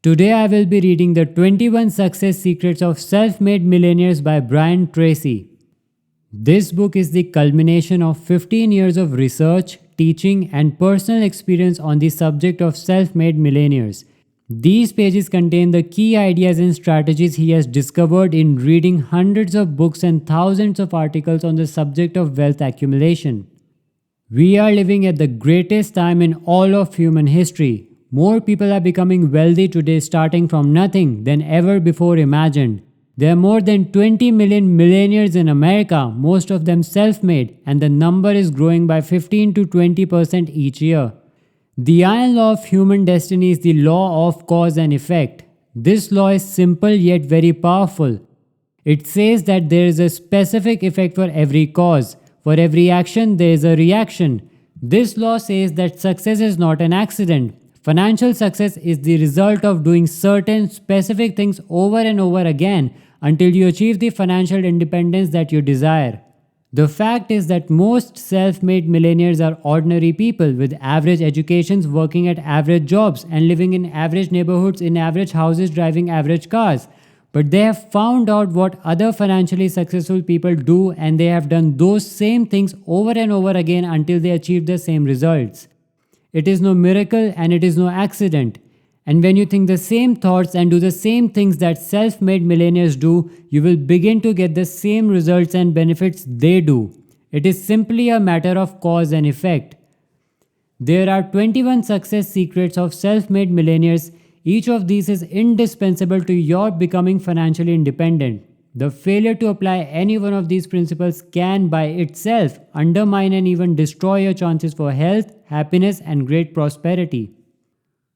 Today I will be reading the 21 Success Secrets of Self-Made Millionaires by Tracy. This book is the culmination of 15 years of research, teaching, and personal experience on the subject of self-made millionaires. These pages contain the key ideas and strategies he has discovered in reading hundreds of books and thousands of articles on the subject of wealth accumulation. We are living at the greatest time in all of human history. More people are becoming wealthy today starting from nothing than ever before imagined. There are more than 20 million millionaires in America, most of them self-made, and the number is growing by 15 to 20% each year. The iron law of human destiny is the law of cause and effect. This law is simple yet very powerful. It says that there is a specific effect for every cause. For every action, there is a reaction. This law says that success is not an accident. Financial success is the result of doing certain specific things over and over again until you achieve the financial independence that you desire. The fact is that most self-made millionaires are ordinary people with average educations, working at average jobs, and living in average neighborhoods, in average houses, driving average cars. But they have found out what other financially successful people do, and they have done those same things over and over again until they achieve the same results. It is no miracle and it is no accident. And when you think the same thoughts and do the same things that self-made millionaires do, you will begin to get the same results and benefits they do. It is simply a matter of cause and effect. There are 21 success secrets of self-made millionaires. Each of these is indispensable to your becoming financially independent. The failure to apply any one of these principles can by itself undermine and even destroy your chances for health, happiness, and great prosperity.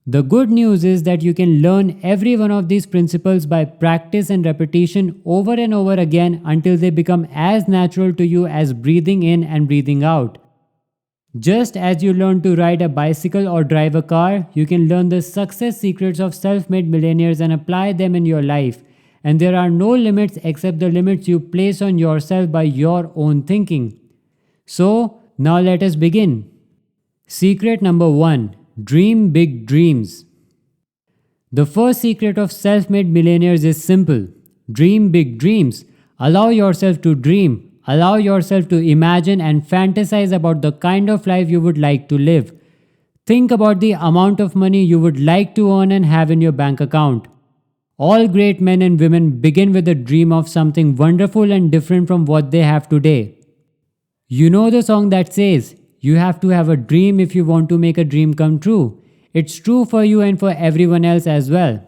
The good news is that you can learn every one of these principles by practice and repetition over and over again until they become as natural to you as breathing in and breathing out. Just as you learn to ride a bicycle or drive a car, you can learn the success secrets of self-made millionaires and apply them in your life. And there are no limits except the limits you place on yourself by your own thinking. So, now let us begin. Secret number 1. Dream big dreams. The first secret of self-made millionaires is simple. Dream big dreams. Allow yourself to dream. Allow yourself to imagine and fantasize about the kind of life you would like to live. Think about the amount of money you would like to earn and have in your bank account. All great men and women begin with a dream of something wonderful and different from what they have today. You know the song that says, "You have to have a dream if you want to make a dream come true." It's true for you and for everyone else as well.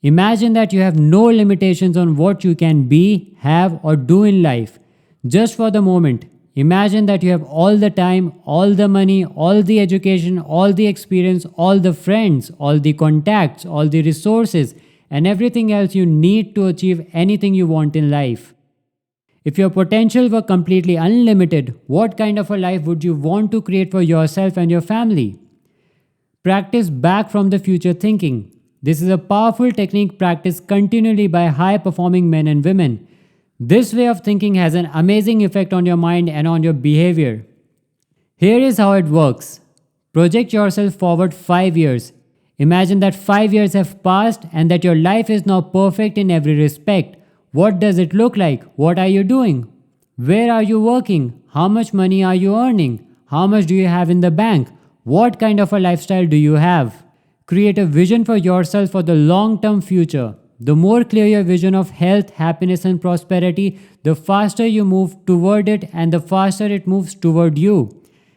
Imagine that you have no limitations on what you can be, have, or do in life. Just for the moment, imagine that you have all the time, all the money, all the education, all the experience, all the friends, all the contacts, all the resources, and everything else you need to achieve anything you want in life. If your potential were completely unlimited, what kind of a life would you want to create for yourself and your family? Practice back from the future thinking. This is a powerful technique practiced continually by high-performing men and women. This way of thinking has an amazing effect on your mind and on your behavior. Here is how it works. Project yourself forward 5 years. Imagine that 5 years have passed and that your life is now perfect in every respect. What does it look like? What are you doing? Where are you working? How much money are you earning? How much do you have in the bank? What kind of a lifestyle do you have? Create a vision for yourself for the long-term future. The more clear your vision of health, happiness, and prosperity, the faster you move toward it and the faster it moves toward you.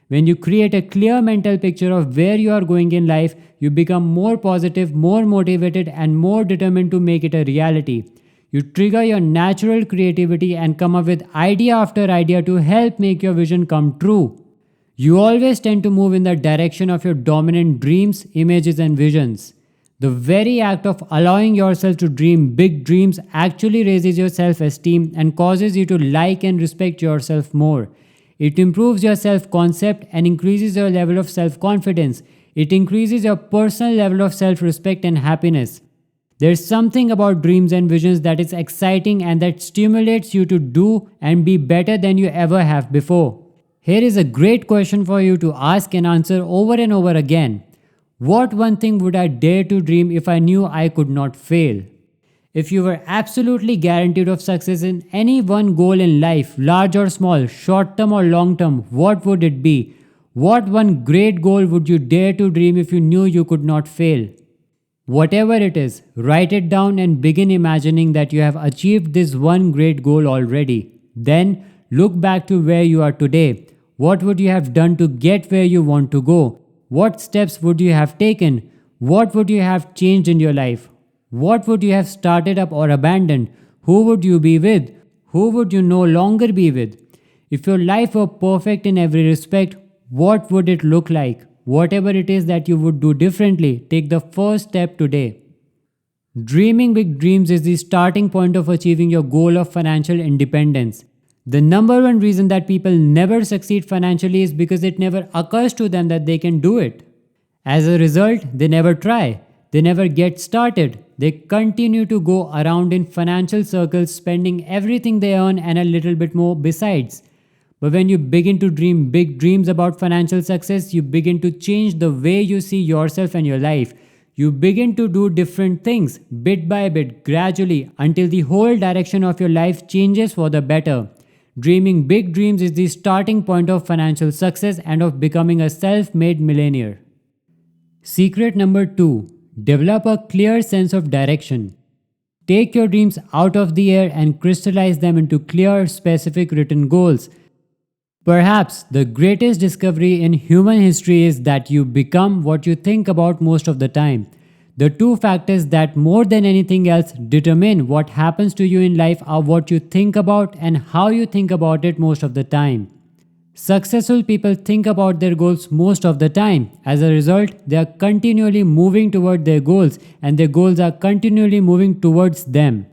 When you create a clear mental picture of where you are going in life, you become more positive, more motivated, and more determined to make it a reality. You trigger your natural creativity and come up with idea after idea to help make your vision come true. You always tend to move in the direction of your dominant dreams, images, and visions. The very act of allowing yourself to dream big dreams actually raises your self-esteem and causes you to like and respect yourself more. It improves your self-concept and increases your level of self-confidence. It increases your personal level of self-respect and happiness. There's something about dreams and visions that is exciting and that stimulates you to do and be better than you ever have before. Here is a great question for you to ask and answer over and over again. What one thing would I dare to dream if I knew I could not fail? If you were absolutely guaranteed of success in any one goal in life, large or small, short term or long term, what would it be? What one great goal would you dare to dream if you knew you could not fail? Whatever it is, write it down and begin imagining that you have achieved this one great goal already. Then look back to where you are today. What would you have done to get where you want to go? What steps would you have taken? What would you have changed in your life? What would you have started up or abandoned? Who would you be with? Who would you no longer be with? If your life were perfect in every respect, what would it look like? Whatever it is that you would do differently, take the first step today. Dreaming big dreams is the starting point of achieving your goal of financial independence. The number one reason that people never succeed financially is because it never occurs to them that they can do it. As a result, they never try. They never get started. They continue to go around in financial circles, spending everything they earn and a little bit more besides. But when you begin to dream big dreams about financial success, you begin to change the way you see yourself and your life. You begin to do different things, bit by bit, gradually, until the whole direction of your life changes for the better. Dreaming big dreams is the starting point of financial success and of becoming a self-made millionaire. Secret number 2. Develop a clear sense of direction. Take your dreams out of the air and crystallize them into clear, specific written goals. Perhaps the greatest discovery in human history is that you become what you think about most of the time. The two factors that more than anything else determine what happens to you in life are what you think about and how you think about it most of the time. Successful people think about their goals most of the time. As a result, they are continually moving toward their goals and their goals are continually moving towards them.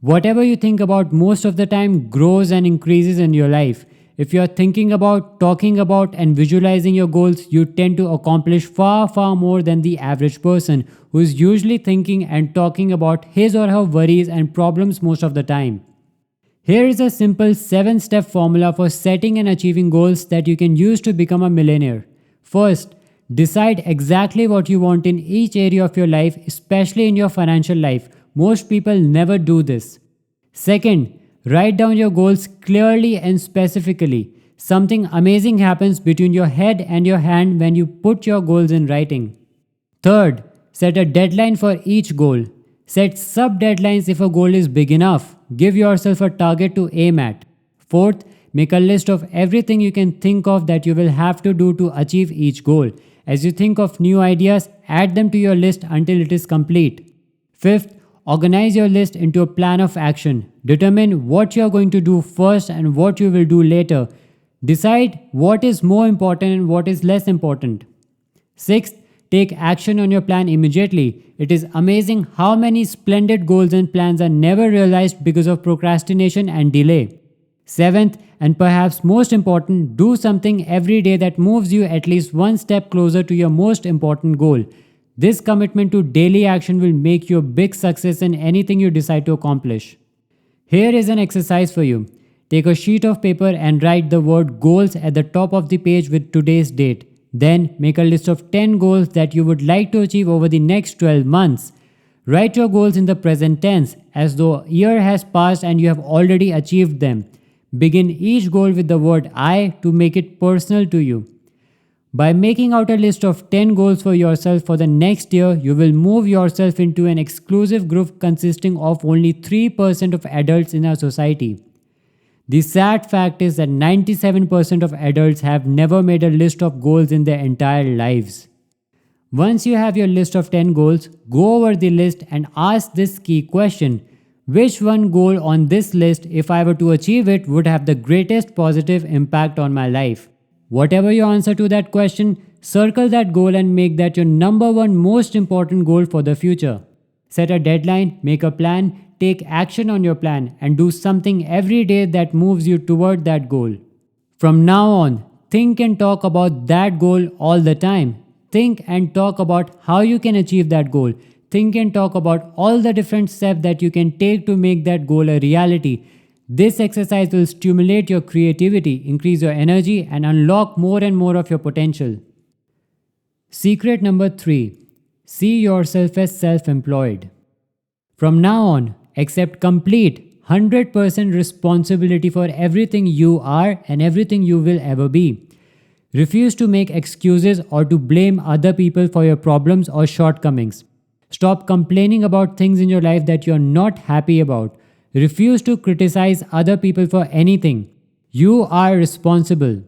Whatever you think about most of the time grows and increases in your life. If you are thinking about, talking about, and visualizing your goals, you tend to accomplish far, far more than the average person who is usually thinking and talking about his or her worries and problems most of the time. Here is a simple 7-step formula for setting and achieving goals that you can use to become a millionaire. First, decide exactly what you want in each area of your life, especially in your financial life. Most people never do this. Second, write down your goals clearly and specifically. Something amazing happens between your head and your hand when you put your goals in writing. Third, set a deadline for each goal. Set sub-deadlines if a goal is big enough. Give yourself a target to aim at. Fourth, make a list of everything you can think of that you will have to do to achieve each goal. As you think of new ideas, add them to your list until it is complete. Fifth, organize your list into a plan of action. Determine what you are going to do first and what you will do later. Decide what is more important and what is less important. Sixth, take action on your plan immediately. It is amazing how many splendid goals and plans are never realized because of procrastination and delay. Seventh, and perhaps most important, do something every day that moves you at least one step closer to your most important goal. This commitment to daily action will make you a big success in anything you decide to accomplish. Here is an exercise for you. Take a sheet of paper and write the word goals at the top of the page with today's date. Then make a list of 10 goals that you would like to achieve over the next 12 months. Write your goals in the present tense as though a year has passed and you have already achieved them. Begin each goal with the word I to make it personal to you. By making out a list of 10 goals for yourself for the next year, you will move yourself into an exclusive group consisting of only 3% of adults in our society. The sad fact is that 97% of adults have never made a list of goals in their entire lives. Once you have your list of 10 goals, go over the list and ask this key question. Which one goal on this list, if I were to achieve it, would have the greatest positive impact on my life? Whatever your answer to that question, circle that goal and make that your number one most important goal for the future. Set a deadline, make a plan, take action on your plan, and do something every day that moves you toward that goal. From now on, think and talk about that goal all the time. Think and talk about how you can achieve that goal. Think and talk about all the different steps that you can take to make that goal a reality. This exercise will stimulate your creativity, increase your energy, and unlock more and more of your potential. Secret number 3. See yourself as self-employed. From now on, accept complete 100% responsibility for everything you are and everything you will ever be. Refuse to make excuses or to blame other people for your problems or shortcomings. Stop complaining about things in your life that you're not happy about. Refuse to criticize other people for anything. You are responsible.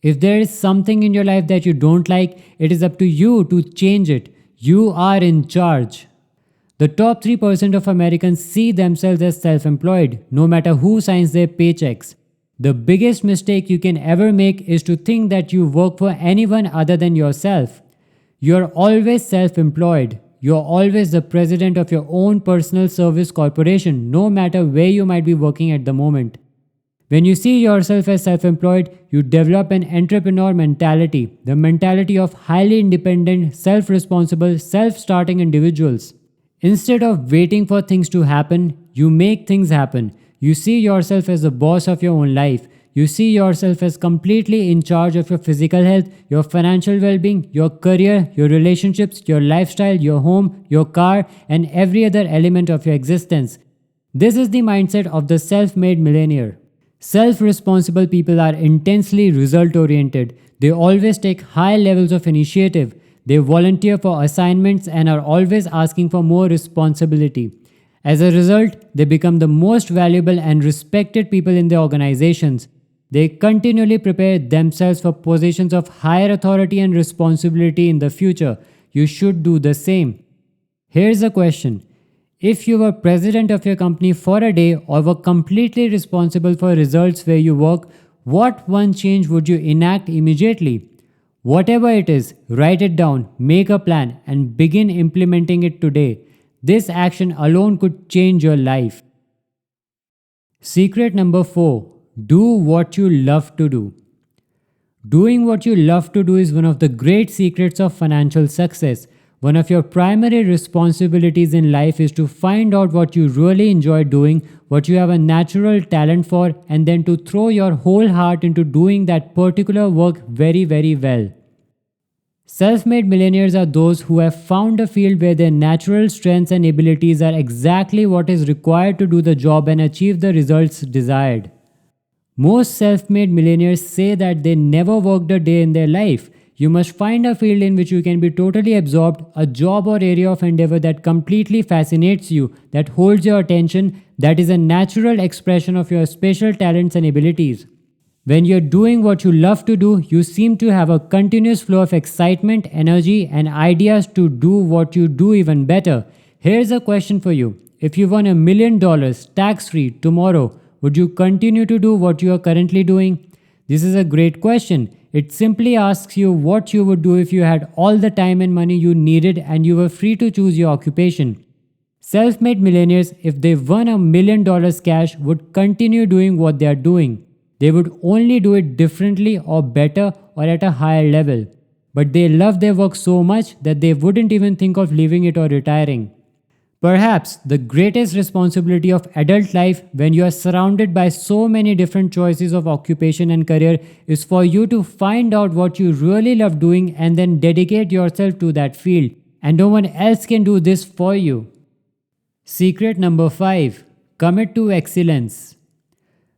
If there is something in your life that you don't like, it is up to you to change it. You are in charge. The top 3% of Americans see themselves as self-employed, no matter who signs their paychecks. The biggest mistake you can ever make is to think that you work for anyone other than yourself. You're always self-employed. You're always the president of your own personal service corporation, no matter where you might be working at the moment. When you see yourself as self-employed, you develop an entrepreneur mentality, the mentality of highly independent, self-responsible, self-starting individuals. Instead of waiting for things to happen, you make things happen. You see yourself as the boss of your own life. You see yourself as completely in charge of your physical health, your financial well-being, your career, your relationships, your lifestyle, your home, your car, and every other element of your existence. This is the mindset of the self-made millionaire. Self-responsible people are intensely result-oriented. They always take high levels of initiative. They volunteer for assignments and are always asking for more responsibility. As a result, they become the most valuable and respected people in their organizations. They continually prepare themselves for positions of higher authority and responsibility in the future. You should do the same. Here's a question. If you were president of your company for a day or were completely responsible for results where you work, what one change would you enact immediately? Whatever it is, write it down, make a plan, and begin implementing it today. This action alone could change your life. Secret number 4. Do what you love to do. Doing what you love to do is one of the great secrets of financial success. One of your primary responsibilities in life is to find out what you really enjoy doing, what you have a natural talent for, and then to throw your whole heart into doing that particular work very, very well. Self-made millionaires are those who have found a field where their natural strengths and abilities are exactly what is required to do the job and achieve the results desired. Most self-made millionaires say that they never worked a day in their life. You must find a field in which you can be totally absorbed, a job or area of endeavor that completely fascinates you, that holds your attention, that is a natural expression of your special talents and abilities. When you're doing what you love to do, you seem to have a continuous flow of excitement, energy, and ideas to do what you do even better. Here's a question for you. If you won $1 million tax-free tomorrow, would you continue to do what you are currently doing? This is a great question. It simply asks you what you would do if you had all the time and money you needed and you were free to choose your occupation. Self-made millionaires, if they won $1 million cash, would continue doing what they are doing. They would only do it differently or better or at a higher level. But they love their work so much that they wouldn't even think of leaving it or retiring. Perhaps the greatest responsibility of adult life when you are surrounded by so many different choices of occupation and career is for you to find out what you really love doing and then dedicate yourself to that field. And no one else can do this for you. Secret number 5. Commit to excellence.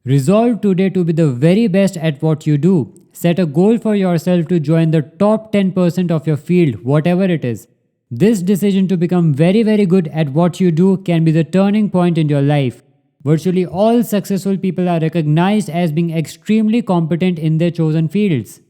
Resolve today to be the very best at what you do. Set a goal for yourself to join the top 10% of your field, whatever it is. This decision to become very, very good at what you do can be the turning point in your life. Virtually all successful people are recognized as being extremely competent in their chosen fields.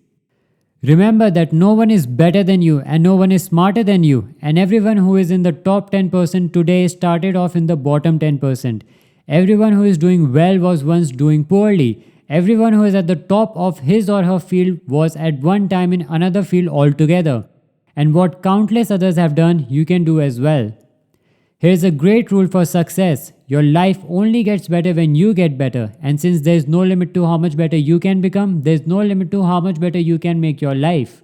Remember that no one is better than you and no one is smarter than you, and everyone who is in the top 10% today started off in the bottom 10%. Everyone who is doing well was once doing poorly. Everyone who is at the top of his or her field was at one time in another field altogether. And what countless others have done, you can do as well. Here's a great rule for success. Your life only gets better when you get better. And since there's no limit to how much better you can become, there's no limit to how much better you can make your life.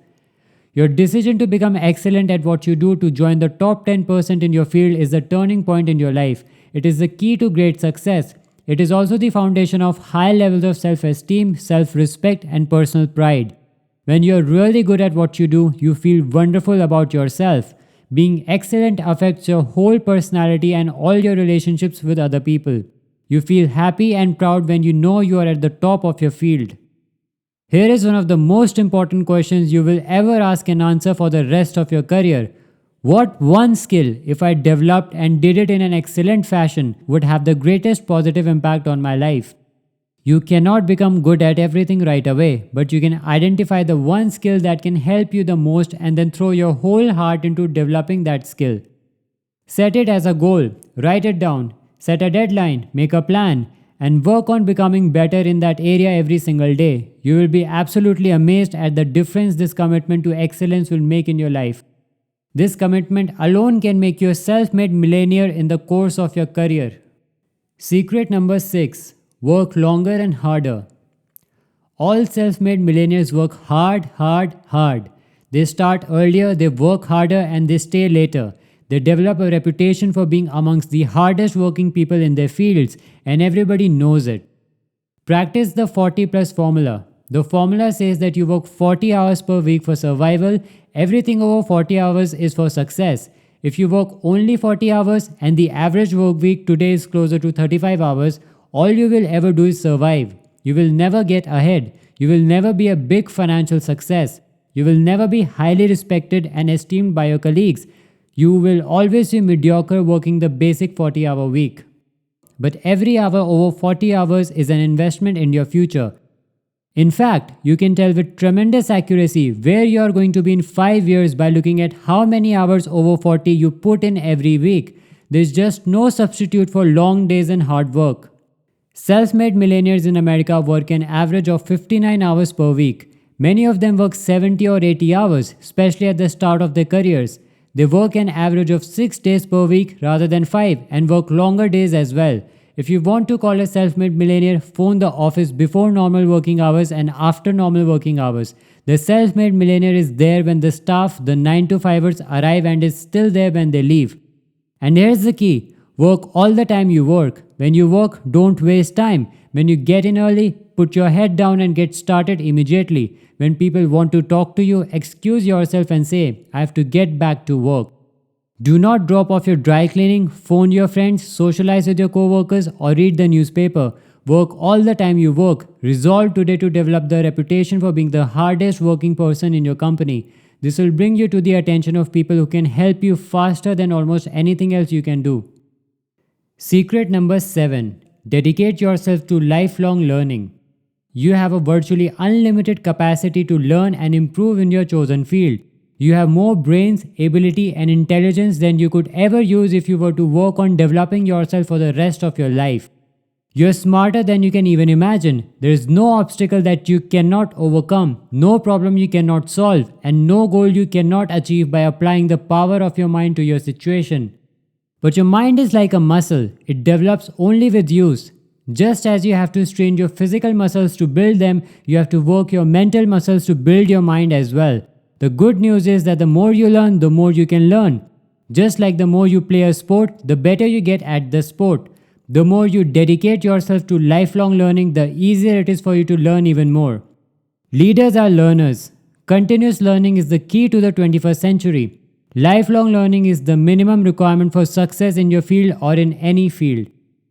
Your decision to become excellent at what you do, to join the top 10% in your field, is the turning point in your life. It is the key to great success. It is also the foundation of high levels of self-esteem, self-respect, and personal pride. When you're really good at what you do, you feel wonderful about yourself. Being excellent affects your whole personality and all your relationships with other people. You feel happy and proud when you know you are at the top of your field. Here is one of the most important questions you will ever ask and answer for the rest of your career. What one skill, if I developed and did it in an excellent fashion, would have the greatest positive impact on my life? You cannot become good at everything right away, but you can identify the one skill that can help you the most and then throw your whole heart into developing that skill. Set it as a goal, write it down, set a deadline, make a plan, and work on becoming better in that area every single day. You will be absolutely amazed at the difference this commitment to excellence will make in your life. This commitment alone can make you a self-made millionaire in the course of your career. Secret number 6. Work longer and harder. All self-made millionaires work hard. They start earlier, they work harder, and they stay later. They develop a reputation for being amongst the hardest working people in their fields, and everybody knows it. Practice the 40+ formula. The formula says that you work 40 hours per week for survival. Everything over 40 hours is for success. If you work only 40 hours and the average work week today is closer to 35 hours, all you will ever do is survive. You will never get ahead. You will never be a big financial success. You will never be highly respected and esteemed by your colleagues. You will always be mediocre working the basic 40-hour week. But every hour over 40 hours is an investment in your future. In fact, you can tell with tremendous accuracy where you are going to be in 5 years by looking at how many hours over 40 you put in every week. There is just no substitute for long days and hard work. Self-made millionaires in America work an average of 59 hours per week. Many of them work 70 or 80 hours, especially at the start of their careers. They work an average of 6 days per week rather than 5 and work longer days as well. If you want to call a self-made millionaire, phone the office before normal working hours and after normal working hours. The self-made millionaire is there when the staff, the 9-to-5ers arrive, and is still there when they leave. And here's the key. Work all the time you work. When you work, don't waste time. When you get in early, put your head down and get started immediately. When people want to talk to you, excuse yourself and say, I have to get back to work. Do not drop off your dry cleaning, phone your friends, socialize with your co-workers, or read the newspaper. Work all the time you work. Resolve today to develop the reputation for being the hardest working person in your company. This will bring you to the attention of people who can help you faster than almost anything else you can do. Secret number 7. Dedicate yourself to lifelong learning. You have a virtually unlimited capacity to learn and improve in your chosen field. You have more brains, ability, and intelligence than you could ever use if you were to work on developing yourself for the rest of your life. You're smarter than you can even imagine. There is no obstacle that you cannot overcome, no problem you cannot solve, and no goal you cannot achieve by applying the power of your mind to your situation. But your mind is like a muscle. It develops only with use. Just as you have to strain your physical muscles to build them, you have to work your mental muscles to build your mind as well. The good news is that the more you learn, the more you can learn. Just like the more you play a sport, the better you get at the sport. The more you dedicate yourself to lifelong learning, the easier it is for you to learn even more. Leaders are learners. Continuous learning is the key to the 21st century. Lifelong learning is the minimum requirement for success in your field or in any field.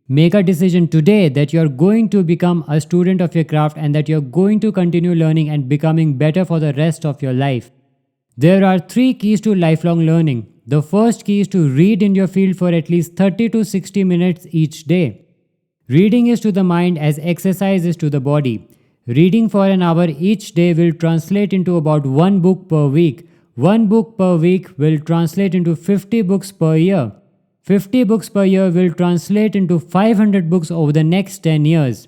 Make a decision today that you are going to become a student of your craft and that you are going to continue learning and becoming better for the rest of your life. There are 3 keys to lifelong learning. The first key is to read in your field for at least 30 to 60 minutes each day. Reading is to the mind as exercise is to the body. Reading for an hour each day will translate into about 1 book per week. 1 book per week will translate into 50 books per year. 50 books per year will translate into 500 books over the next 10 years.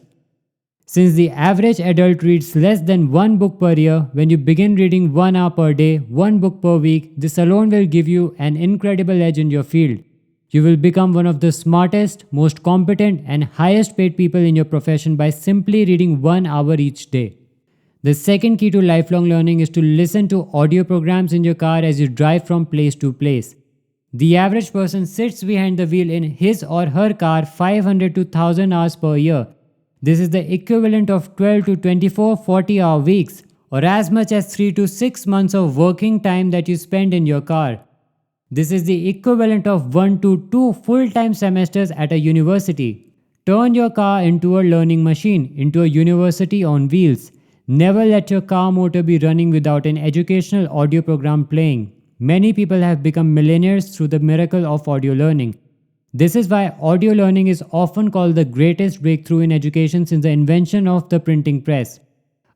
Since the average adult reads less than 1 book per year, when you begin reading 1 hour per day, 1 book per week, this alone will give you an incredible edge in your field. You will become one of the smartest, most competent, and highest paid people in your profession by simply reading 1 hour each day. The second key to lifelong learning is to listen to audio programs in your car as you drive from place to place. The average person sits behind the wheel in his or her car 500 to 1000 hours per year. This is the equivalent of 12 to 24 40-hour weeks. or as much as 3 to 6 months of working time that you spend in your car. This is the equivalent of 1 to 2 full-time semesters at a university. Turn your car into a learning machine, into a university on wheels. Never let your car motor be running without an educational audio program playing. Many people have become millionaires through the miracle of audio learning. This is why audio learning is often called the greatest breakthrough in education since the invention of the printing press.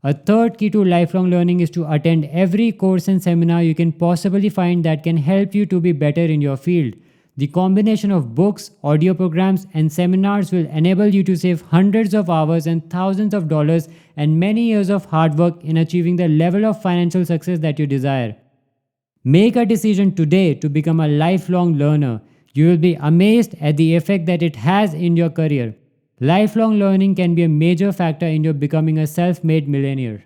A third key to lifelong learning is to attend every course and seminar you can possibly find that can help you to be better in your field. The combination of books, audio programs, and seminars will enable you to save hundreds of hours and thousands of dollars and many years of hard work in achieving the level of financial success that you desire. Make a decision today to become a lifelong learner. You will be amazed at the effect that it has in your career. Lifelong learning can be a major factor in your becoming a self-made millionaire.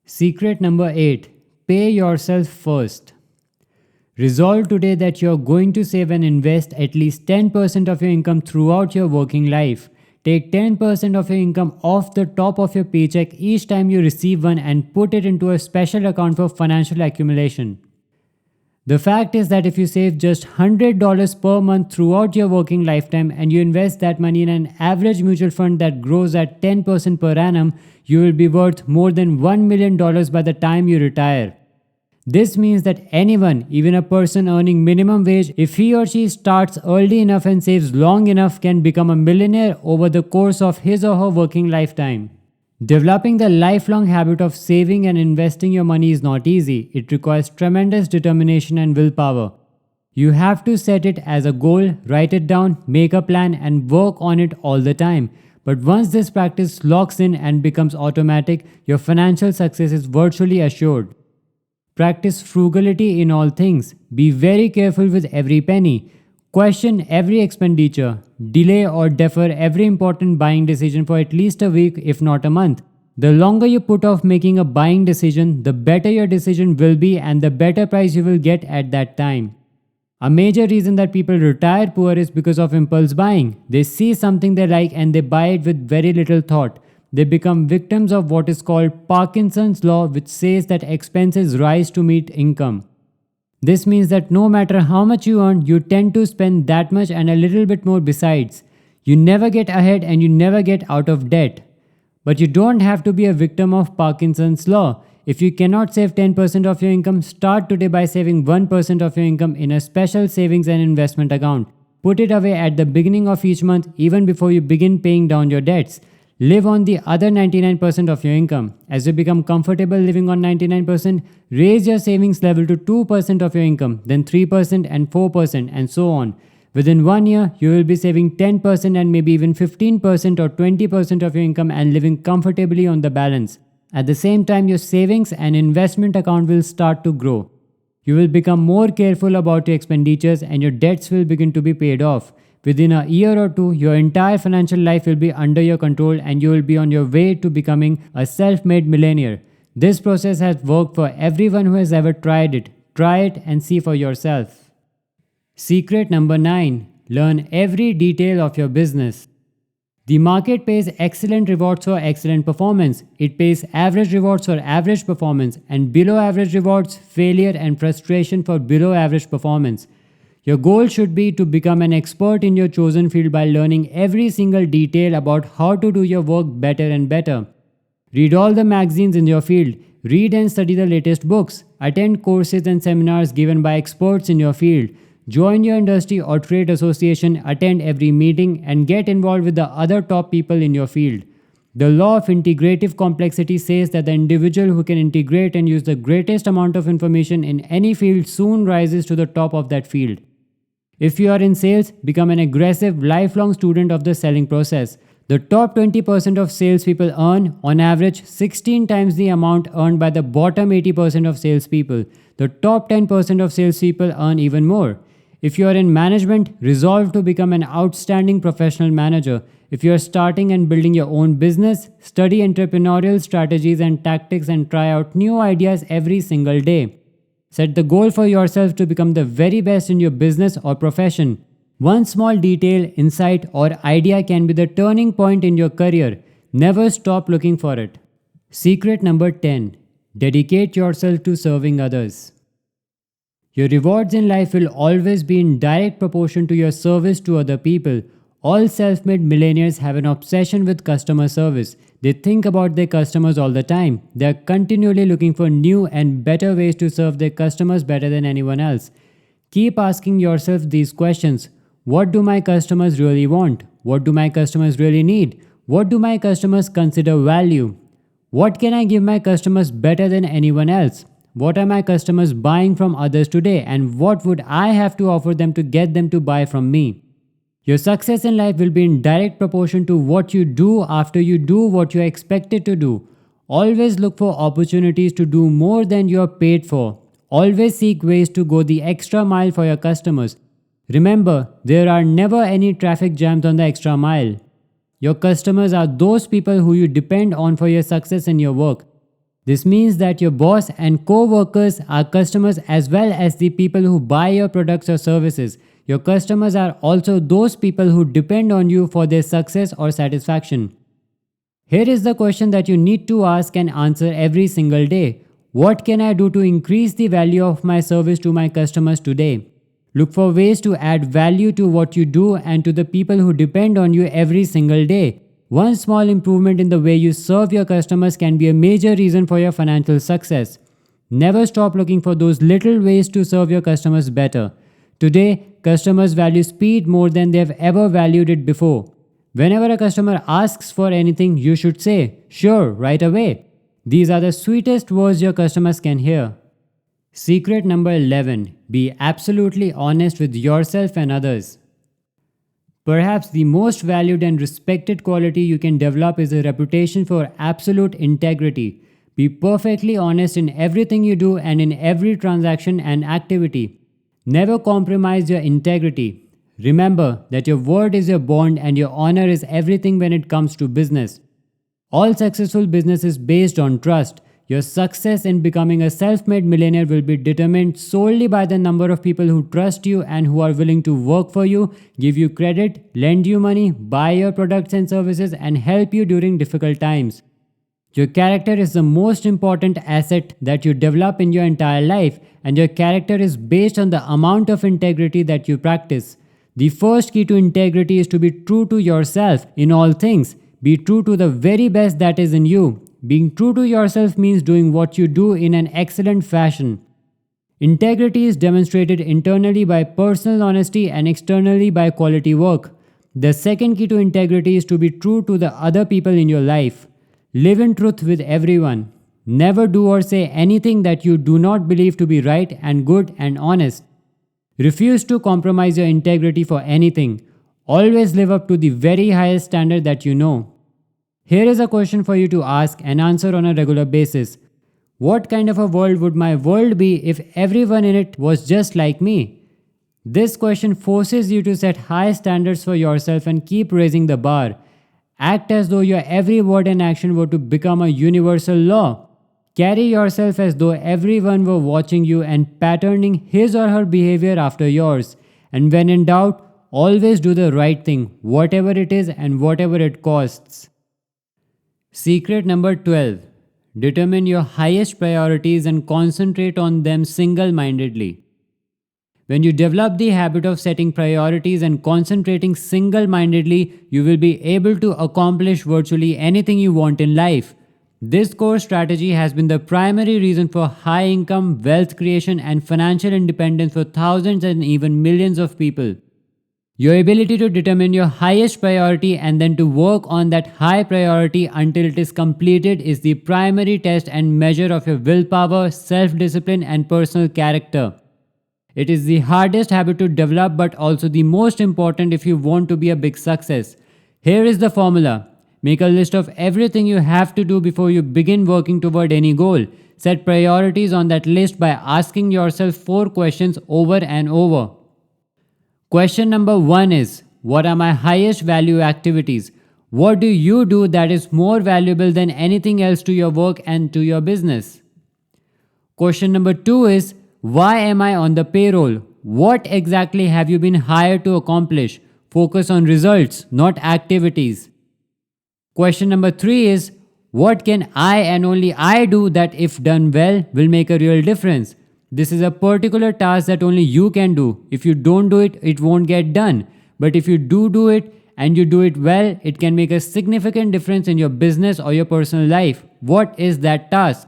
Secret number 8. Pay yourself first. Resolve today that you are going to save and invest at least 10% of your income throughout your working life. Take 10% of your income off the top of your paycheck each time you receive one and put it into a special account for financial accumulation. The fact is that if you save just $100 per month throughout your working lifetime and you invest that money in an average mutual fund that grows at 10% per annum, you will be worth more than $1 million by the time you retire. This means that anyone, even a person earning minimum wage, if he or she starts early enough and saves long enough, can become a millionaire over the course of his or her working lifetime. Developing the lifelong habit of saving and investing your money is not easy. It requires tremendous determination and willpower. You have to set it as a goal, write it down, make a plan, and work on it all the time. But once this practice locks in and becomes automatic, your financial success is virtually assured. Practice frugality in all things. Be very careful with every penny. Question every expenditure. Delay or defer every important buying decision for at least a week, if not a month. The longer you put off making a buying decision, the better your decision will be and the better price you will get at that time. A major reason that people retire poor is because of impulse buying. They see something they like and they buy it with very little thought. They become victims of what is called Parkinson's law, which says that expenses rise to meet income. This means that no matter how much you earn, you tend to spend that much and a little bit more besides. You never get ahead and you never get out of debt. But you don't have to be a victim of Parkinson's law. If you cannot save 10% of your income, start today by saving 1% of your income in a special savings and investment account. Put it away at the beginning of each month, even before you begin paying down your debts. Live on the other 99% of your income. As you become comfortable living on 99%, raise your savings level to 2% of your income, then 3% and 4% and so on. Within 1 year, you will be saving 10% and maybe even 15% or 20% of your income and living comfortably on the balance. At the same time, your savings and investment account will start to grow. You will become more careful about your expenditures and your debts will begin to be paid off. Within a year or two, your entire financial life will be under your control and you will be on your way to becoming a self-made millionaire. This process has worked for everyone who has ever tried it. Try it and see for yourself. Secret number 9. Learn every detail of your business. The market pays excellent rewards for excellent performance. It pays average rewards for average performance and below average rewards, failure and frustration for below average performance. Your goal should be to become an expert in your chosen field by learning every single detail about how to do your work better and better. Read all the magazines in your field. Read and study the latest books. Attend courses and seminars given by experts in your field. Join your industry or trade association, attend every meeting, and get involved with the other top people in your field. The law of integrative complexity says that the individual who can integrate and use the greatest amount of information in any field soon rises to the top of that field. If you are in sales, become an aggressive, lifelong student of the selling process. The top 20% of salespeople earn, on average, 16 times the amount earned by the bottom 80% of salespeople. The top 10% of salespeople earn even more. If you are in management, resolve to become an outstanding professional manager. If you are starting and building your own business, study entrepreneurial strategies and tactics and try out new ideas every single day. Set the goal for yourself to become the very best in your business or profession. One small detail, insight, or idea can be the turning point in your career. Never stop looking for it. Secret number 10. Dedicate yourself to serving others. Your rewards in life will always be in direct proportion to your service to other people. All self made millionaires have an obsession with customer service. They think about their customers all the time. They are continually looking for new and better ways to serve their customers better than anyone else. Keep asking yourself these questions. What do my customers really want? What do my customers really need? What do my customers consider value? What can I give my customers better than anyone else? What are my customers buying from others today, and what would I have to offer them to get them to buy from me? Your success in life will be in direct proportion to what you do after you do what you are expected to do. Always look for opportunities to do more than you are paid for. Always seek ways to go the extra mile for your customers. Remember, there are never any traffic jams on the extra mile. Your customers are those people who you depend on for your success in your work. This means that your boss and co-workers are customers as well as the people who buy your products or services. Your customers are also those people who depend on you for their success or satisfaction. Here is the question that you need to ask and answer every single day. What can I do to increase the value of my service to my customers today? Look for ways to add value to what you do and to the people who depend on you every single day. One small improvement in the way you serve your customers can be a major reason for your financial success. Never stop looking for those little ways to serve your customers better. Today, customers value speed more than they have ever valued it before. Whenever a customer asks for anything, you should say, "Sure, right away." These are the sweetest words your customers can hear. Secret number 11. Be absolutely honest with yourself and others. Perhaps the most valued and respected quality you can develop is a reputation for absolute integrity. Be perfectly honest in everything you do and in every transaction and activity. Never compromise your integrity. Remember that your word is your bond and your honor is everything when it comes to business. All successful business is based on trust. Your success in becoming a self-made millionaire will be determined solely by the number of people who trust you and who are willing to work for you, give you credit, lend you money, buy your products and services, and help you during difficult times. Your character is the most important asset that you develop in your entire life, and your character is based on the amount of integrity that you practice. The first key to integrity is to be true to yourself in all things. Be true to the very best that is in you. Being true to yourself means doing what you do in an excellent fashion. Integrity is demonstrated internally by personal honesty and externally by quality work. The second key to integrity is to be true to the other people in your life. Live in truth with everyone. Never do or say anything that you do not believe to be right and good and honest. Refuse to compromise your integrity for anything. Always live up to the very highest standard that you know. Here is a question for you to ask and answer on a regular basis. What kind of a world would my world be if everyone in it was just like me? This question forces you to set high standards for yourself and keep raising the bar. Act as though your every word and action were to become a universal law. Carry yourself as though everyone were watching you and patterning his or her behavior after yours. And when in doubt, always do the right thing, whatever it is and whatever it costs. Secret number 12. Determine your highest priorities and concentrate on them single-mindedly. When you develop the habit of setting priorities and concentrating single-mindedly, you will be able to accomplish virtually anything you want in life. This core strategy has been the primary reason for high income, wealth creation, and financial independence for thousands and even millions of people. Your ability to determine your highest priority and then to work on that high priority until it is completed is the primary test and measure of your willpower, self-discipline, and personal character. It is the hardest habit to develop but also the most important if you want to be a big success. Here is the formula. Make a list of everything you have to do before you begin working toward any goal. Set priorities on that list by asking yourself 4 questions over and over. Question number 1 is, what are my highest value activities? What do you do that is more valuable than anything else to your work and to your business? Question number 2 is, why am I on the payroll? What exactly have you been hired to accomplish? Focus on results, not activities. Question number 3 is, What can I and only I do that, if done well, will make a real difference? This is a particular task that only you can do. If you don't do it, it won't get done. But if you do it and you do it well, it can make a significant difference in your business or your personal life. What is that task?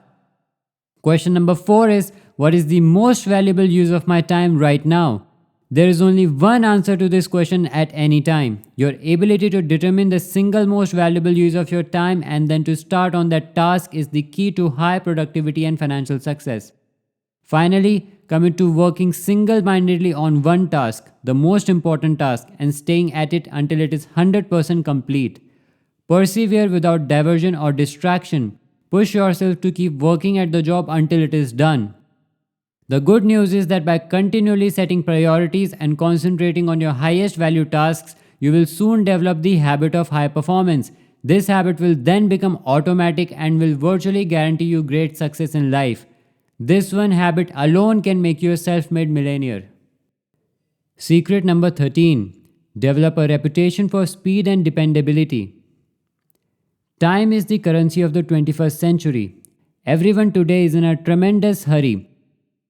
Question number 4 is, what is the most valuable use of my time right now? There is only one answer to this question at any time. Your ability to determine the single most valuable use of your time and then to start on that task is the key to high productivity and financial success. Finally, commit to working single-mindedly on one task, the most important task, and staying at it until it is 100% complete. Persevere without diversion or distraction. Push yourself to keep working at the job until it is done. The good news is that by continually setting priorities and concentrating on your highest value tasks, you will soon develop the habit of high performance. This habit will then become automatic and will virtually guarantee you great success in life. This one habit alone can make you a self-made millionaire. Secret number 13. Develop a reputation for speed and dependability. Time is the currency of the 21st century. Everyone today is in a tremendous hurry.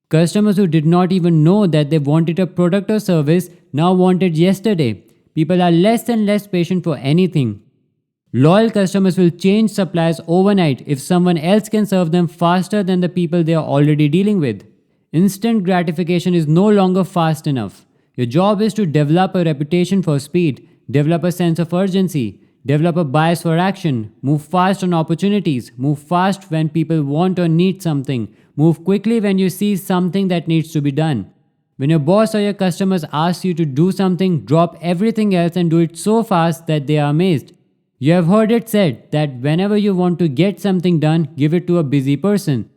Customers who did not even know that they wanted a product or service now want it yesterday. People are less and less patient for anything. Loyal customers will change suppliers overnight if someone else can serve them faster than the people they are already dealing with. Instant gratification is no longer fast enough. Your job is to develop a reputation for speed, develop a sense of urgency, develop a bias for action, move fast on opportunities, move fast when people want or need something, move quickly when you see something that needs to be done. When your boss or your customers ask you to do something, drop everything else and do it so fast that they are amazed. You have heard it said that whenever you want to get something done, give it to a busy person.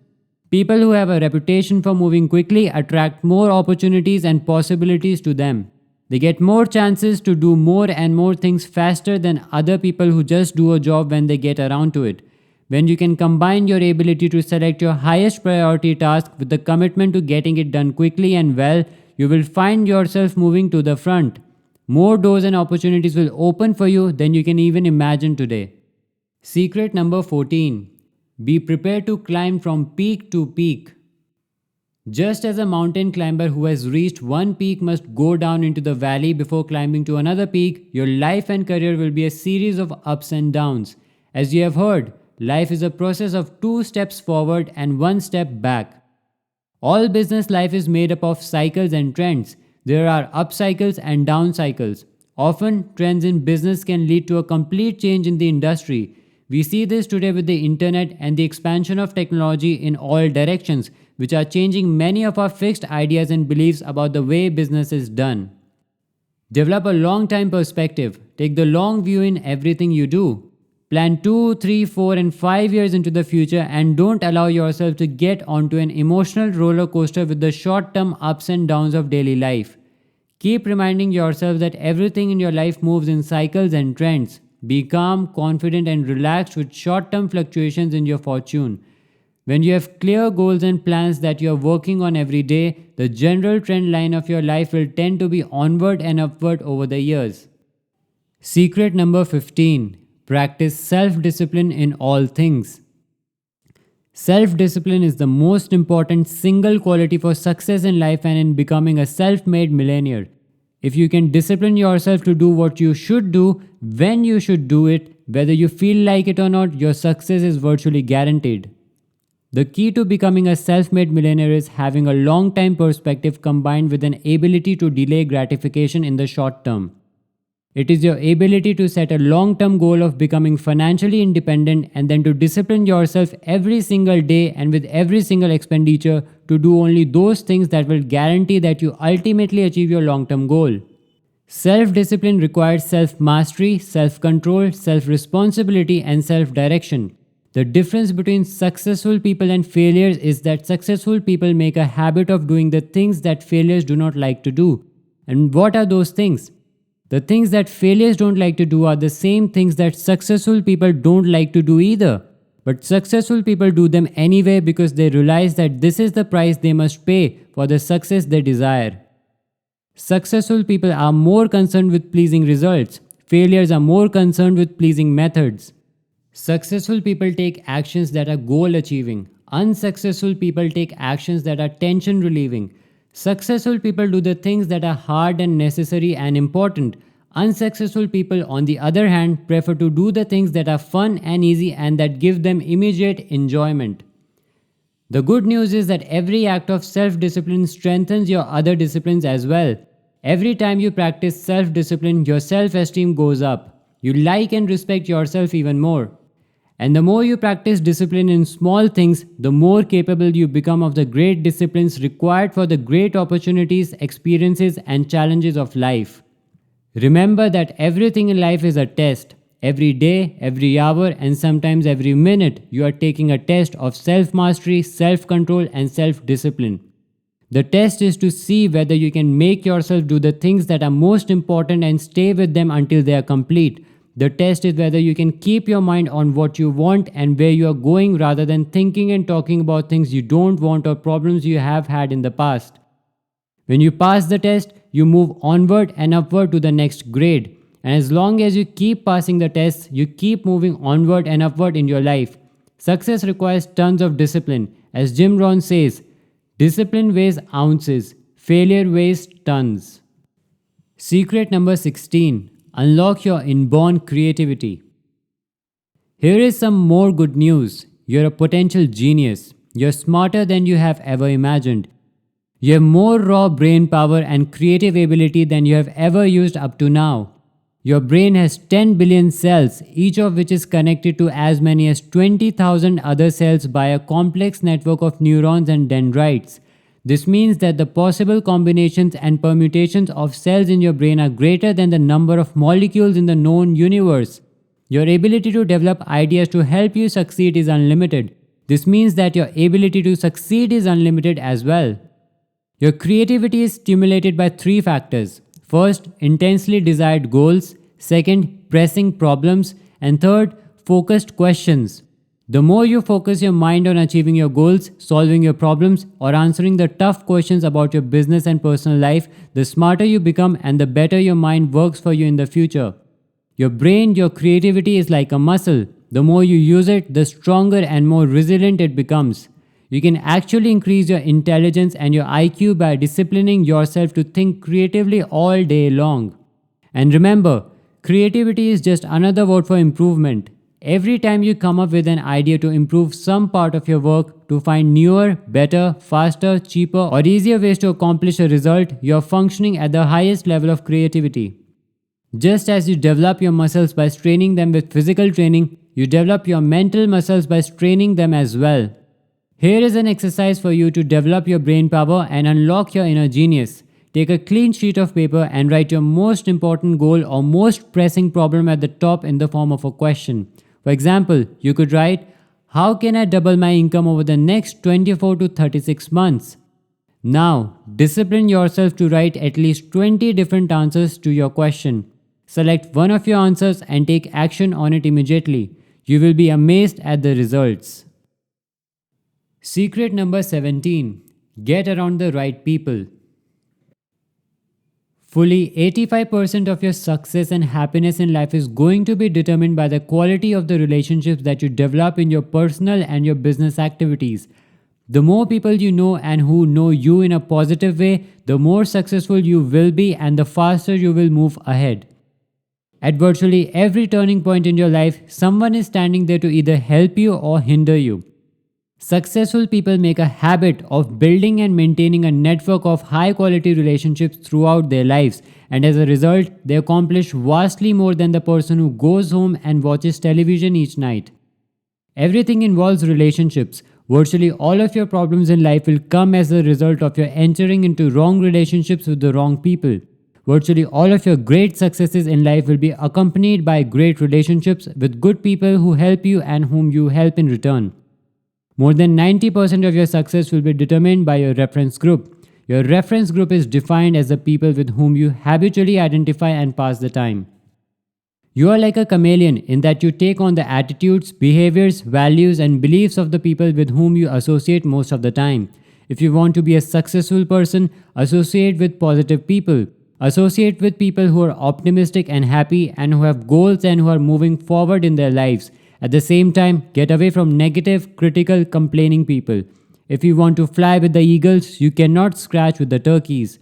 People who have a reputation for moving quickly attract more opportunities and possibilities to them. They get more chances to do more and more things faster than other people who just do a job when they get around to it. When you can combine your ability to select your highest priority task with the commitment to getting it done quickly and well, you will find yourself moving to the front. More doors and opportunities will open for you than you can even imagine today. Secret number 14. Be prepared to climb from peak to peak. Just as a mountain climber who has reached one peak must go down into the valley before climbing to another peak, your life and career will be a series of ups and downs. As you have heard, life is a process of 2 steps forward and 1 step back. All business life is made up of cycles and trends. There are up cycles and down cycles. Often, trends in business can lead to a complete change in the industry. We see this today with the internet and the expansion of technology in all directions, which are changing many of our fixed ideas and beliefs about the way business is done. Develop a long-time perspective. Take the long view in everything you do. Plan 2, 3, 4 and 5 years into the future and don't allow yourself to get onto an emotional roller coaster with the short-term ups and downs of daily life. Keep reminding yourself that everything in your life moves in cycles and trends. Be calm, confident and relaxed with short-term fluctuations in your fortune. When you have clear goals and plans that you are working on every day, the general trend line of your life will tend to be onward and upward over the years. Secret number 15. Practice self-discipline in all things. Self-discipline is the most important single quality for success in life and in becoming a self-made millionaire. If you can discipline yourself to do what you should do, when you should do it, whether you feel like it or not, your success is virtually guaranteed. The key to becoming a self-made millionaire is having a long-time perspective combined with an ability to delay gratification in the short term. It is your ability to set a long-term goal of becoming financially independent and then to discipline yourself every single day and with every single expenditure to do only those things that will guarantee that you ultimately achieve your long-term goal. Self-discipline requires self-mastery, self-control, self-responsibility and self-direction. The difference between successful people and failures is that successful people make a habit of doing the things that failures do not like to do. And what are those things? The things that failures don't like to do are the same things that successful people don't like to do either. But successful people do them anyway because they realize that this is the price they must pay for the success they desire. Successful people are more concerned with pleasing results. Failures are more concerned with pleasing methods. Successful people take actions that are goal achieving. Unsuccessful people take actions that are tension relieving. Successful people do the things that are hard and necessary and important. Unsuccessful people, on the other hand, prefer to do the things that are fun and easy and that give them immediate enjoyment. The good news is that every act of self discipline strengthens your other disciplines as well. Every time you practice self discipline, your self esteem goes up. You like and respect yourself even more. And the more you practice discipline in small things, the more capable you become of the great disciplines required for the great opportunities, experiences, and challenges of life. Remember that everything in life is a test. Every day, every hour, and sometimes every minute, you are taking a test of self mastery, self control, and self discipline. The test is to see whether you can make yourself do the things that are most important and stay with them until they are complete. The test is whether you can keep your mind on what you want and where you are going rather than thinking and talking about things you don't want or problems you have had in the past. When you pass the test, you move onward and upward to the next grade. And as long as you keep passing the tests, you keep moving onward and upward in your life. Success requires tons of discipline. As Jim Rohn says, discipline weighs ounces, failure weighs tons. Secret number 16. Unlock your inborn creativity. Here is some more good news. You're a potential genius. You're smarter than you have ever imagined. You have more raw brain power and creative ability than you have ever used up to now. Your brain has 10 billion cells, each of which is connected to as many as 20,000 other cells by a complex network of neurons and dendrites. This means that the possible combinations and permutations of cells in your brain are greater than the number of molecules in the known universe. Your ability to develop ideas to help you succeed is unlimited. This means that your ability to succeed is unlimited as well. Your creativity is stimulated by three factors. First, intensely desired goals. Second, pressing problems. And third, focused questions. The more you focus your mind on achieving your goals, solving your problems, or answering the tough questions about your business and personal life, the smarter you become and the better your mind works for you in the future. Your brain, your creativity is like a muscle. The more you use it, the stronger and more resilient it becomes. You can actually increase your intelligence and your IQ by disciplining yourself to think creatively all day long. And remember, creativity is just another word for improvement. Every time you come up with an idea to improve some part of your work, to find newer, better, faster, cheaper, or easier ways to accomplish a result, you are functioning at the highest level of creativity. Just as you develop your muscles by straining them with physical training, you develop your mental muscles by straining them as well. Here is an exercise for you to develop your brain power and unlock your inner genius. Take a clean sheet of paper and write your most important goal or most pressing problem at the top in the form of a question. For example, you could write, how can I double my income over the next 24 to 36 months? Now, discipline yourself to write at least 20 different answers to your question. Select one of your answers and take action on it immediately. You will be amazed at the results. Secret number 17. Get around the right people. Fully 85% of your success and happiness in life is going to be determined by the quality of the relationships that you develop in your personal and your business activities. The more people you know and who know you in a positive way, the more successful you will be and the faster you will move ahead. At virtually every turning point in your life, someone is standing there to either help you or hinder you. Successful people make a habit of building and maintaining a network of high quality relationships throughout their lives, and as a result, they accomplish vastly more than the person who goes home and watches television each night. Everything involves relationships. Virtually all of your problems in life will come as a result of your entering into wrong relationships with the wrong people. Virtually all of your great successes in life will be accompanied by great relationships with good people who help you and whom you help in return. More than 90% of your success will be determined by your reference group. Your reference group is defined as the people with whom you habitually identify and pass the time. You are like a chameleon in that you take on the attitudes, behaviors, values, and beliefs of the people with whom you associate most of the time. If you want to be a successful person, associate with positive people. Associate with people who are optimistic and happy and who have goals and who are moving forward in their lives. At the same time, get away from negative, critical, complaining people. If you want to fly with the eagles, you cannot scratch with the turkeys.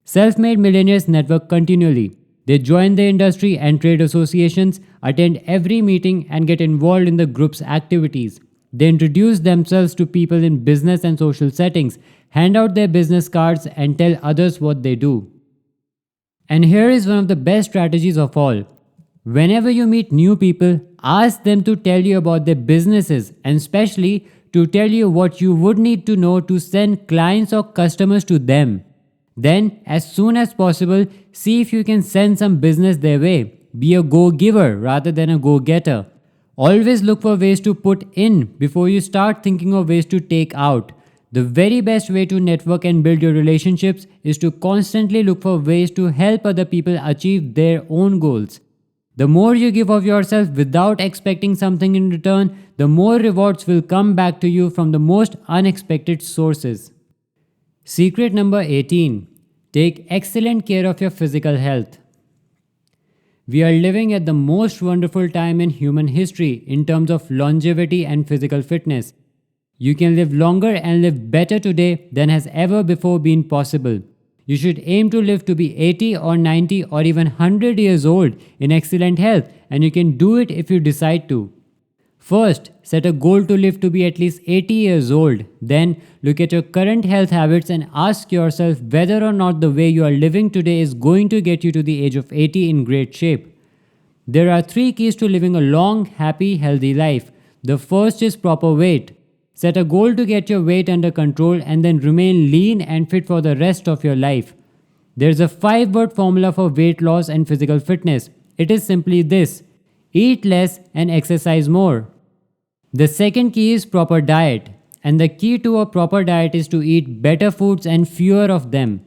Self-made millionaires network continually. They join the industry and trade associations, attend every meeting, and get involved in the group's activities. They introduce themselves to people in business and social settings, hand out their business cards, and tell others what they do. And here is one of the best strategies of all. Whenever you meet new people, ask them to tell you about their businesses and especially to tell you what you would need to know to send clients or customers to them. Then, as soon as possible, see if you can send some business their way. Be a go-giver rather than a go-getter. Always look for ways to put in before you start thinking of ways to take out. The very best way to network and build your relationships is to constantly look for ways to help other people achieve their own goals. The more you give of yourself without expecting something in return, the more rewards will come back to you from the most unexpected sources. Secret number 18. Take excellent care of your physical health. We are living at the most wonderful time in human history in terms of longevity and physical fitness. You can live longer and live better today than has ever before been possible. You should aim to live to be 80 or 90 or even 100 years old in excellent health, and you can do it if you decide to. First, set a goal to live to be at least 80 years old. Then, look at your current health habits and ask yourself whether or not the way you are living today is going to get you to the age of 80 in great shape. There are 3 keys to living a long, happy, healthy life. The first is proper weight. Set a goal to get your weight under control and then remain lean and fit for the rest of your life. There's a 5-word formula for weight loss and physical fitness. It is simply this: eat less and exercise more. The second key is proper diet, and the key to a proper diet is to eat better foods and fewer of them.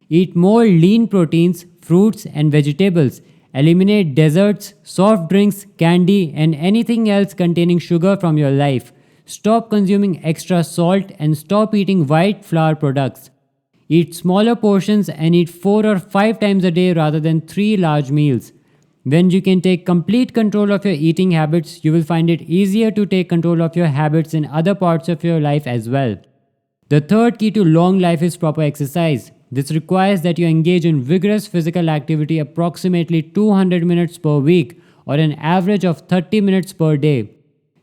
Eat more lean proteins, fruits and vegetables. Eliminate desserts, soft drinks, candy and anything else containing sugar from your life. Stop consuming extra salt and stop eating white flour products. Eat smaller portions and eat 4 or 5 times a day rather than 3 large meals. When you can take complete control of your eating habits, you will find it easier to take control of your habits in other parts of your life as well. The third key to long life is proper exercise. This requires that you engage in vigorous physical activity approximately 200 minutes per week or an average of 30 minutes per day.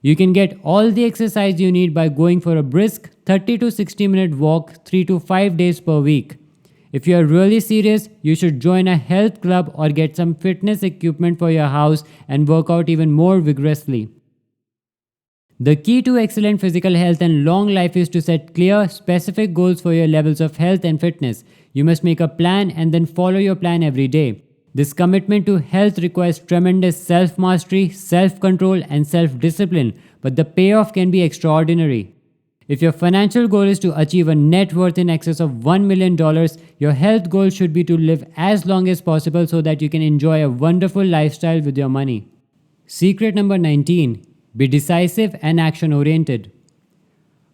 You can get all the exercise you need by going for a brisk 30 to 60 minute walk 3 to 5 days per week. If you are really serious, you should join a health club or get some fitness equipment for your house and work out even more vigorously. The key to excellent physical health and long life is to set clear, specific goals for your levels of health and fitness. You must make a plan and then follow your plan every day. This commitment to health requires tremendous self-mastery, self-control, and self-discipline, but the payoff can be extraordinary. If your financial goal is to achieve a net worth in excess of $1 million, your health goal should be to live as long as possible so that you can enjoy a wonderful lifestyle with your money. Secret number 19. Be decisive and action-oriented.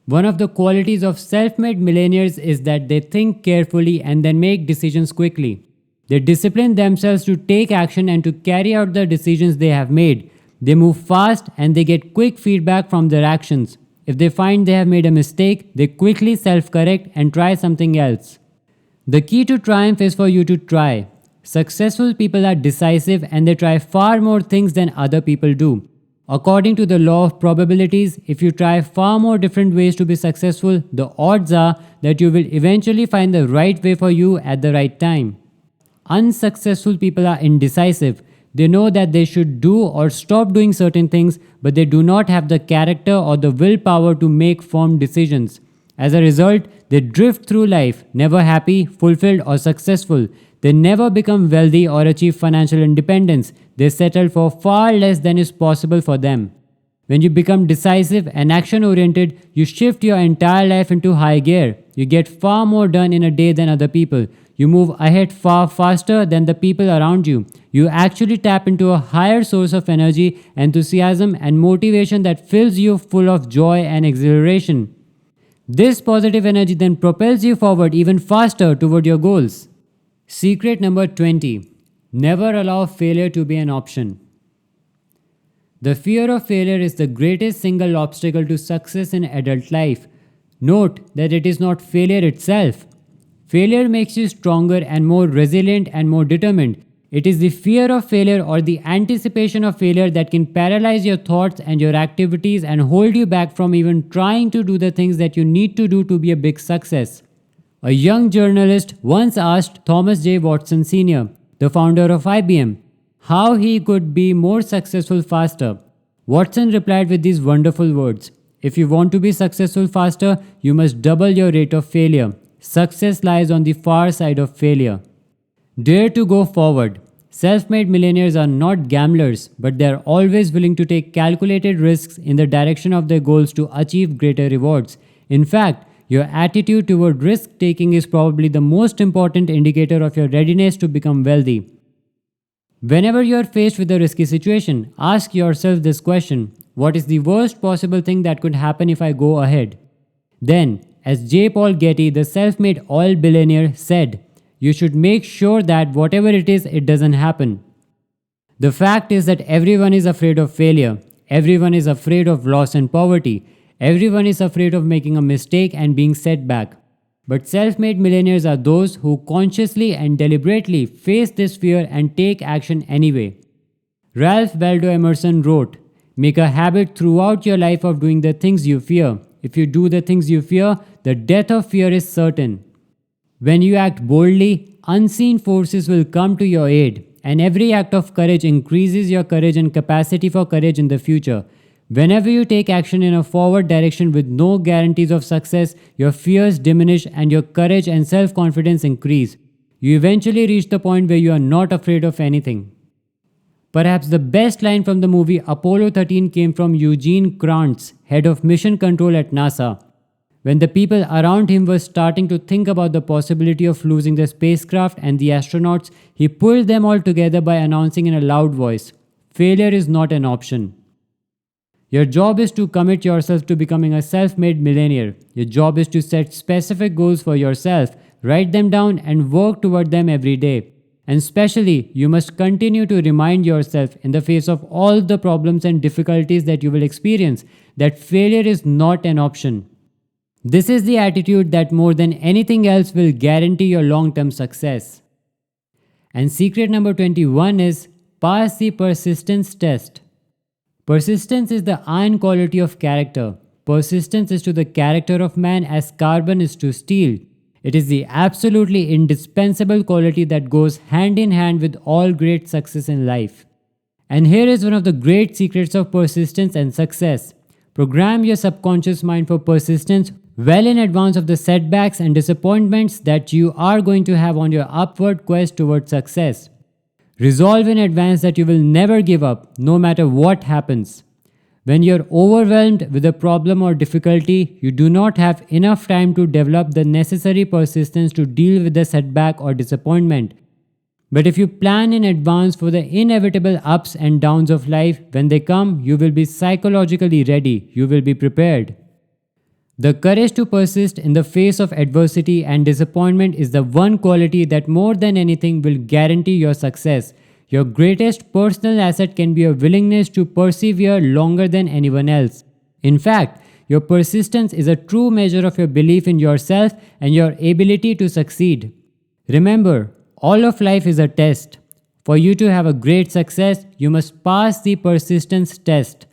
One of the qualities of self-made millionaires is that they think carefully and then make decisions quickly. They discipline themselves to take action and to carry out the decisions they have made. They move fast and they get quick feedback from their actions. If they find they have made a mistake, they quickly self-correct and try something else. The key to triumph is for you to try. Successful people are decisive and they try far more things than other people do. According to the law of probabilities, if you try far more different ways to be successful, the odds are that you will eventually find the right way for you at the right time. Unsuccessful people are indecisive. They know that they should do or stop doing certain things, but they do not have the character or the willpower to make firm decisions. As a result, they drift through life, never happy, fulfilled, or successful. They never become wealthy or achieve financial independence. They settle for far less than is possible for them. When you become decisive and action-oriented, you shift your entire life into high gear. You get far more done in a day than other people. You move ahead far faster than the people around you. You actually tap into a higher source of energy, enthusiasm, and motivation that fills you full of joy and exhilaration. This positive energy then propels you forward even faster toward your goals. Secret number 20. Never allow failure to be an option. The fear of failure is the greatest single obstacle to success in adult life. Note that it is not failure itself. Failure makes you stronger and more resilient and more determined. It is the fear of failure or the anticipation of failure that can paralyze your thoughts and your activities and hold you back from even trying to do the things that you need to do to be a big success. A young journalist once asked Thomas J. Watson Sr., the founder of IBM, how he could be more successful faster. Watson replied with these wonderful words: "If you want to be successful faster, you must double your rate of failure. Success lies on the far side of failure." Dare to go forward. Self-made millionaires are not gamblers, but they are always willing to take calculated risks in the direction of their goals to achieve greater rewards. In fact, your attitude toward risk-taking is probably the most important indicator of your readiness to become wealthy. Whenever you are faced with a risky situation, ask yourself this question: what is the worst possible thing that could happen if I go ahead? Then, as J. Paul Getty, the self-made oil billionaire, said, you should make sure that whatever it is, it doesn't happen. The fact is that everyone is afraid of failure. Everyone is afraid of loss and poverty. Everyone is afraid of making a mistake and being set back. But self-made millionaires are those who consciously and deliberately face this fear and take action anyway. Ralph Waldo Emerson wrote, "Make a habit throughout your life of doing the things you fear. If you do the things you fear, the death of fear is certain." When you act boldly, unseen forces will come to your aid, and every act of courage increases your courage and capacity for courage in the future. Whenever you take action in a forward direction with no guarantees of success, your fears diminish and your courage and self-confidence increase. You eventually reach the point where you are not afraid of anything. Perhaps the best line from the movie Apollo 13 came from Eugene Krantz, head of mission control at NASA. When the people around him were starting to think about the possibility of losing the spacecraft and the astronauts, he pulled them all together by announcing in a loud voice, "Failure is not an option." Your job is to commit yourself to becoming a self-made millionaire. Your job is to set specific goals for yourself, write them down and work toward them every day. And especially, you must continue to remind yourself in the face of all the problems and difficulties that you will experience that failure is not an option. This is the attitude that more than anything else will guarantee your long-term success. And secret number 21 is pass the persistence test. Persistence is the iron quality of character. Persistence is to the character of man as carbon is to steel. It is the absolutely indispensable quality that goes hand in hand with all great success in life. And here is one of the great secrets of persistence and success. Program your subconscious mind for persistence well in advance of the setbacks and disappointments that you are going to have on your upward quest towards success. Resolve in advance that you will never give up, no matter what happens. When you're overwhelmed with a problem or difficulty, you do not have enough time to develop the necessary persistence to deal with the setback or disappointment. But if you plan in advance for the inevitable ups and downs of life, when they come, you will be psychologically ready. You will be prepared. The courage to persist in the face of adversity and disappointment is the one quality that more than anything will guarantee your success. Your greatest personal asset can be a willingness to persevere longer than anyone else. In fact, your persistence is a true measure of your belief in yourself and your ability to succeed. Remember, all of life is a test. For you to have a great success, you must pass the persistence test.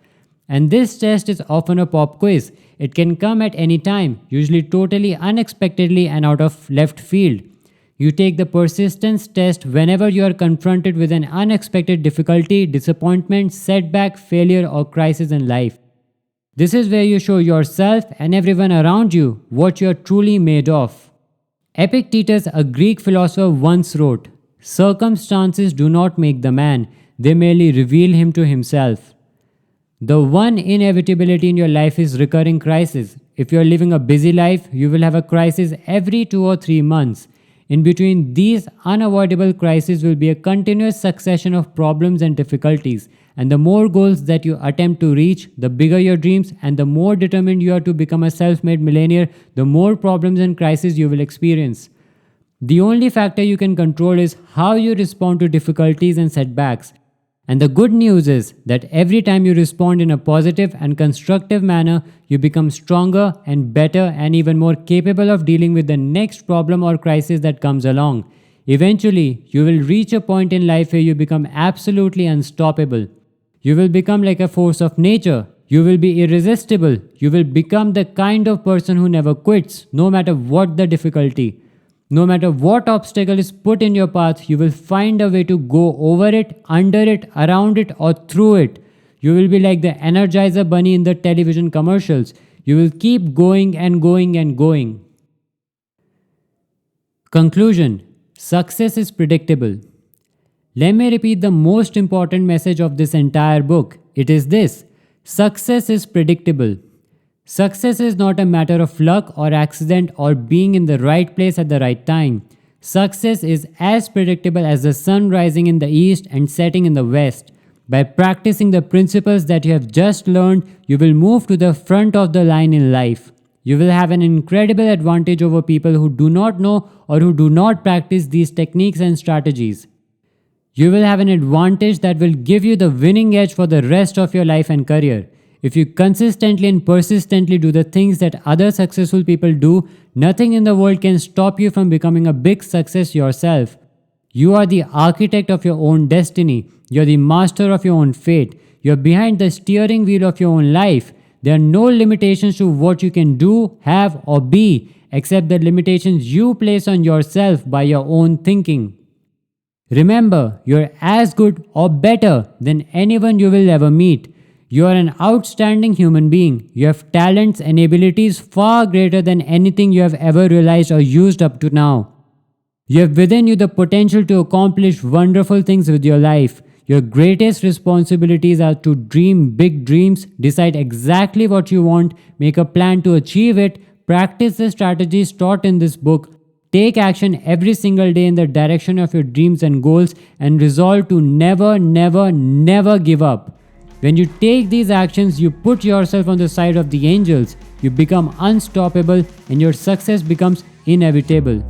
And this test is often a pop quiz. It can come at any time, usually totally unexpectedly and out of left field. You take the persistence test whenever you are confronted with an unexpected difficulty, disappointment, setback, failure, or crisis in life. This is where you show yourself and everyone around you what you are truly made of. Epictetus, a Greek philosopher, once wrote, "Circumstances do not make the man, they merely reveal him to himself." The one inevitability in your life is recurring crisis. If you are living a busy life, you will have a crisis every 2 or 3 months. In between these unavoidable crises will be a continuous succession of problems and difficulties. And the more goals that you attempt to reach, the bigger your dreams, and the more determined you are to become a self-made millionaire, the more problems and crises you will experience. The only factor you can control is how you respond to difficulties and setbacks. And the good news is that every time you respond in a positive and constructive manner, you become stronger and better and even more capable of dealing with the next problem or crisis that comes along. Eventually, you will reach a point in life where you become absolutely unstoppable. You will become like a force of nature. You will be irresistible. You will become the kind of person who never quits, no matter what the difficulty. No matter what obstacle is put in your path, you will find a way to go over it, under it, around it, or through it. You will be like the Energizer Bunny in the television commercials. You will keep going and going and going. Conclusion: success is predictable. Let me repeat the most important message of this entire book. It is this: success is predictable. Success is not a matter of luck or accident or being in the right place at the right time. Success is as predictable as the sun rising in the east and setting in the west. By practicing the principles that you have just learned, you will move to the front of the line in life. You will have an incredible advantage over people who do not know or who do not practice these techniques and strategies. You will have an advantage that will give you the winning edge for the rest of your life and career. If you consistently and persistently do the things that other successful people do, nothing in the world can stop you from becoming a big success yourself. You are the architect of your own destiny. You're the master of your own fate. You're behind the steering wheel of your own life. There are no limitations to what you can do, have, or be, except the limitations you place on yourself by your own thinking. Remember, you're as good or better than anyone you will ever meet. You are an outstanding human being. You have talents and abilities far greater than anything you have ever realized or used up to now. You have within you the potential to accomplish wonderful things with your life. Your greatest responsibilities are to dream big dreams, decide exactly what you want, make a plan to achieve it, practice the strategies taught in this book, take action every single day in the direction of your dreams and goals, and resolve to never, never, never give up. When you take these actions, you put yourself on the side of the angels, you become unstoppable, and your success becomes inevitable.